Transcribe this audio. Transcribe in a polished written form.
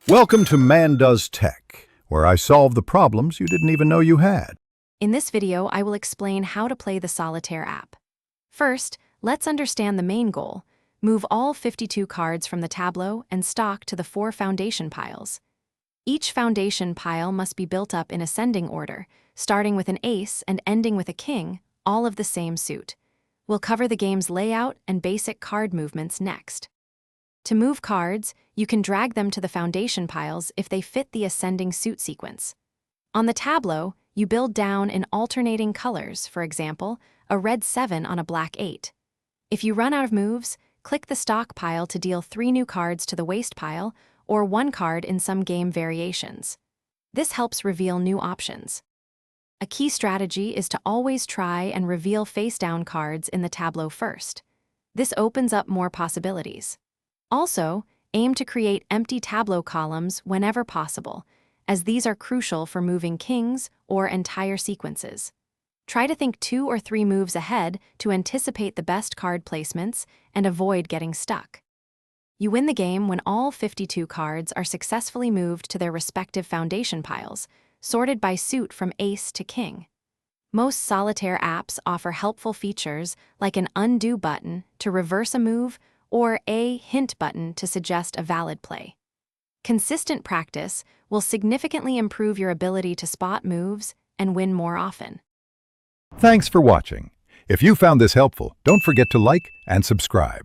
Welcome to Man Does Tech, where I solve the problems you didn't even know you had. In this video, I will explain how to play the Solitaire app. First, let's understand the main goal. Move all 52 cards from the tableau and stock to the 4 foundation piles. Each foundation pile must be built up in ascending order, starting with an ace and ending with a king, all of the same suit. We'll cover the game's layout and basic card movements next. To move cards, you can drag them to the foundation piles if they fit the ascending suit sequence. On the tableau, you build down in alternating colors, for example, a red 7 on a black 8. If you run out of moves, click the stock pile to deal 3 new cards to the waste pile, or 1 card in some game variations. This helps reveal new options. A key strategy is to always try and reveal face-down cards in the tableau first. This opens up more possibilities. Also, aim to create empty tableau columns whenever possible, as these are crucial for moving kings or entire sequences. Try to think 2 or 3 moves ahead to anticipate the best card placements and avoid getting stuck. You win the game when all 52 cards are successfully moved to their respective foundation piles, sorted by suit from ace to king. Most solitaire apps offer helpful features like an undo button to reverse a move or a hint button to suggest a valid play. Consistent practice will significantly improve your ability to spot moves and win more often. Thanks for watching. If you found this helpful, don't forget to like and subscribe.